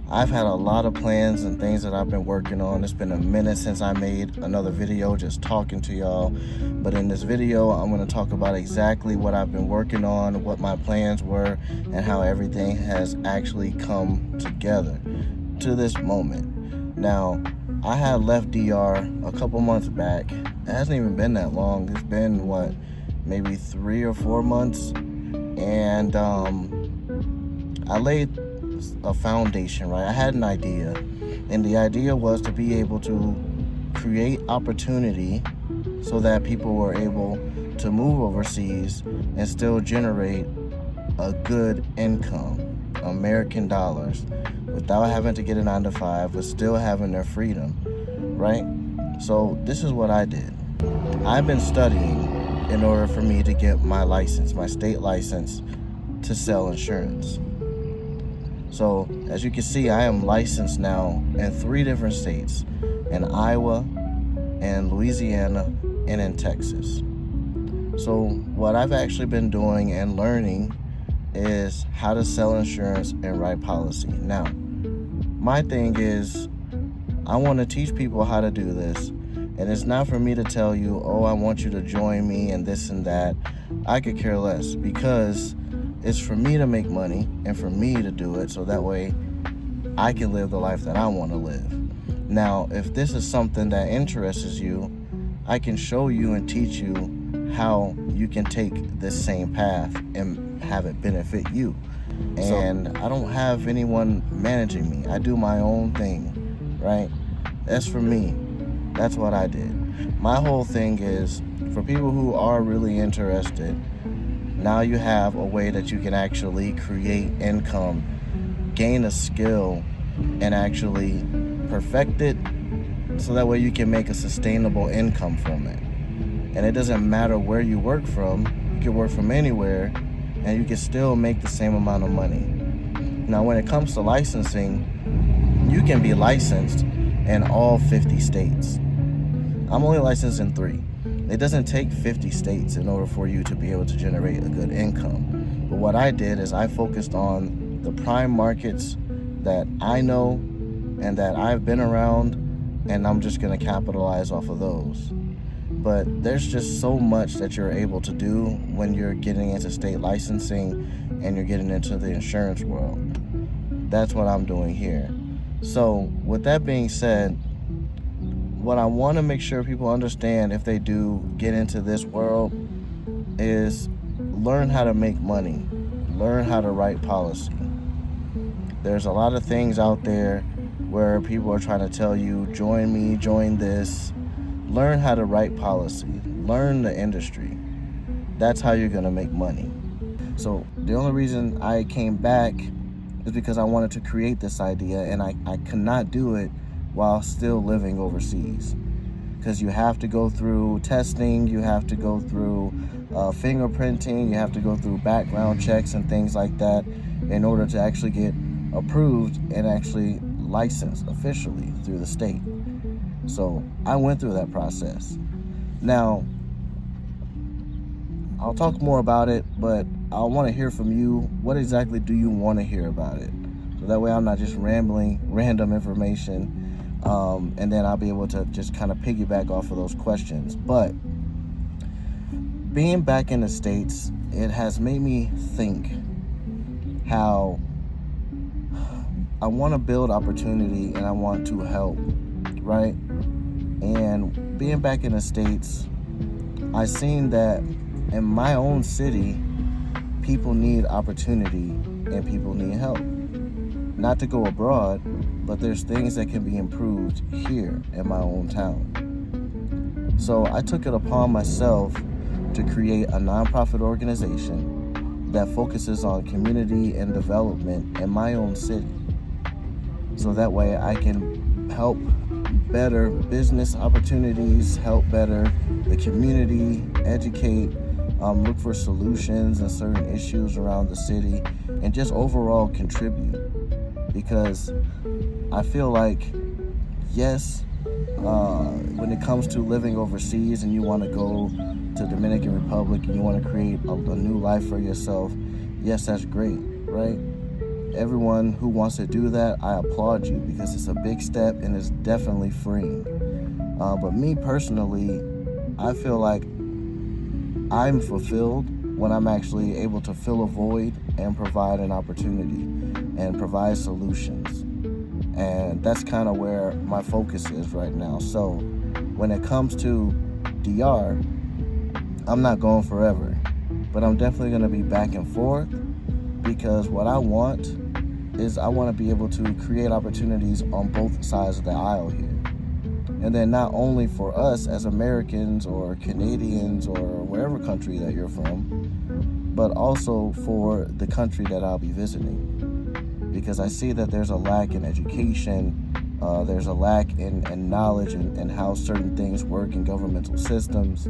I've had a lot of plans and things that I've been working on. It's been a minute since I made another video just talking to y'all. But in this video, I'm going to talk about exactly what I've been working on, what my plans were, and how everything has actually come together to this moment. Now, I had left DR a couple months back. It hasn't even been that long. It's been, maybe 3 or 4 months. And I laid a foundation, right? I had an idea, and the idea was to be able to create opportunity so that people were able to move overseas and still generate a good income, American dollars, without having to get a 9-to-5, but still having their freedom, right? So this is what I did. I've been studying in order for me to get my license, my state license to sell insurance. So as you can see, I am licensed now in 3 different states, in Iowa, in Louisiana, and in Texas. So what I've actually been doing and learning is how to sell insurance and write policy. Now, my thing is, I want to teach people how to do this. And it's not for me to tell you, oh, I want you to join me and this and that. I could care less, because it's for me to make money and for me to do it so that way I can live the life that I want to live. Now, if this is something that interests you, I can show you and teach you how you can take this same path and have it benefit you. And I don't have anyone managing me. I do my own thing, right? That's for me. That's what I did. My whole thing is, for people who are really interested, now you have a way that you can actually create income, gain a skill, and actually perfect it so that way you can make a sustainable income from it. And it doesn't matter where you work from. You can work from anywhere and you can still make the same amount of money. Now, when it comes to licensing, you can be licensed in all 50 states. I'm only licensed in 3. It doesn't take 50 states in order for you to be able to generate a good income. But what I did is I focused on the prime markets that I know and that I've been around, and I'm just going to capitalize off of those. But there's just so much that you're able to do when you're getting into state licensing and you're getting into the insurance world. That's what I'm doing here. So with that being said, what I want to make sure people understand if they do get into this world is learn how to make money, learn how to write policy. There's a lot of things out there where people are trying to tell you, join me, join this. Learn how to write policy, learn the industry. That's how you're going to make money. So the only reason I came back is because I wanted to create this idea, and I could not do it while still living overseas, because you have to go through testing, you have to go through fingerprinting, you have to go through background checks and things like that in order to actually get approved and actually licensed officially through the state. So I went through that process. Now, I'll talk more about it, but I want to hear from you. What exactly do you want to hear about it? So that way I'm not just rambling random information. And then I'll be able to just kind of piggyback off of those questions. But being back in the States, it has made me think how I want to build opportunity and I want to help, right? And being back in the States, I've seen that in my own city, people need opportunity and people need help. Not to go abroad, but there's things that can be improved here in my own town. So I took it upon myself to create a nonprofit organization that focuses on community and development in my own city. So that way I can help better business opportunities, help better the community, educate, look for solutions and certain issues around the city, and just overall contribute. Because I feel like, yes, when it comes to living overseas and you want to go to Dominican Republic and you want to create a new life for yourself, yes, that's great, right? everyone who wants to do that, I applaud you, because it's a big step and it's definitely freeing. But me personally, I feel like I'm fulfilled when I'm actually able to fill a void and provide an opportunity and provide solutions. And that's kind of where my focus is right now. So when it comes to DR, I'm not going forever, but I'm definitely going to be back and forth, because what I want is I want to be able to create opportunities on both sides of the aisle here. And then not only for us as Americans or Canadians or wherever country that you're from, but also for the country that I'll be visiting. Because I see that there's a lack in education, there's a lack in knowledge and how certain things work in governmental systems,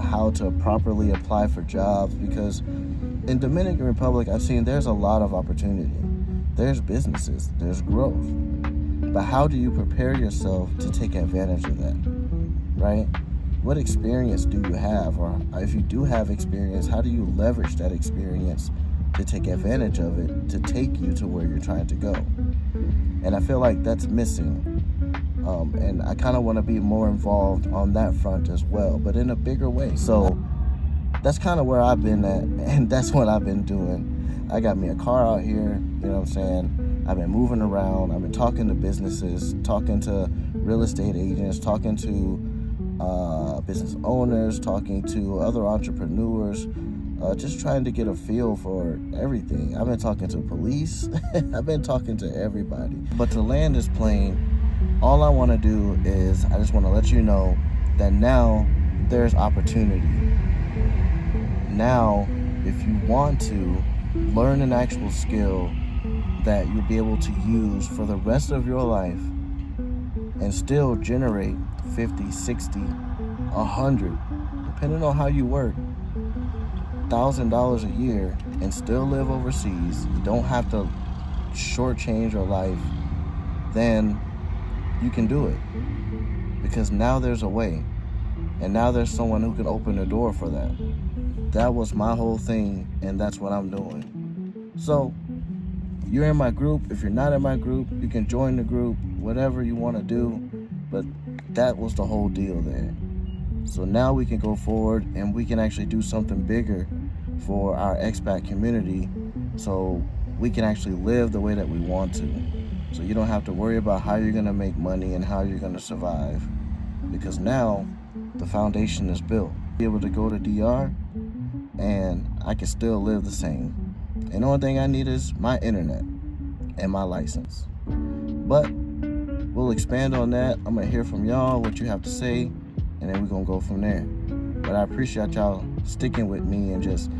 how to properly apply for jobs. Because in Dominican Republic, I've seen there's a lot of opportunity. There's businesses, there's growth. But how do you prepare yourself to take advantage of that, right? What experience do you have? Or if you do have experience, how do you leverage that experience to take advantage of it, to take you to where you're trying to go? And I feel like that's missing. And I kind of want to be more involved on that front as well, but in a bigger way. So that's kind of where I've been at, and that's what I've been doing. I got me a car out here, you know what I'm saying? I've been moving around. I've been talking to businesses, talking to real estate agents, talking to business owners, talking to other entrepreneurs, just trying to get a feel for everything. I've been talking to police. I've been talking to everybody. But to land this plane, all I want to do is I just want to let you know that now there's opportunity. Now, if you want to learn an actual skill that you'll be able to use for the rest of your life and still generate 50, 60, 100, depending on how you work, $1,000 a year, and still live overseas, you don't have to shortchange your life, then you can do it. Because now there's a way, and now there's someone who can open the door for that. That was my whole thing, and that's what I'm doing. So you're in my group. If you're not in my group, you can join the group, whatever you want to do. But that was the whole deal there. So now we can go forward and we can actually do something bigger for our expat community, so we can actually live the way that we want to. So you don't have to worry about how you're going to make money and how you're going to survive, because now the foundation is built. Be able to go to DR and I can still live the same. And the only thing I need is my internet and my license. But we'll expand on that. I'm going to hear from y'all what you have to say, and then we're going to go from there. But I appreciate y'all sticking with me and just,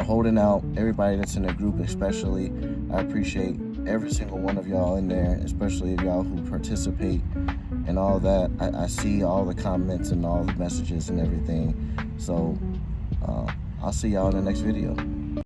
holding out. Everybody that's in the group especially, I appreciate every single one of y'all in there, especially y'all who participate and all that. I see all the comments and all the messages and everything. So I'll see y'all in the next video.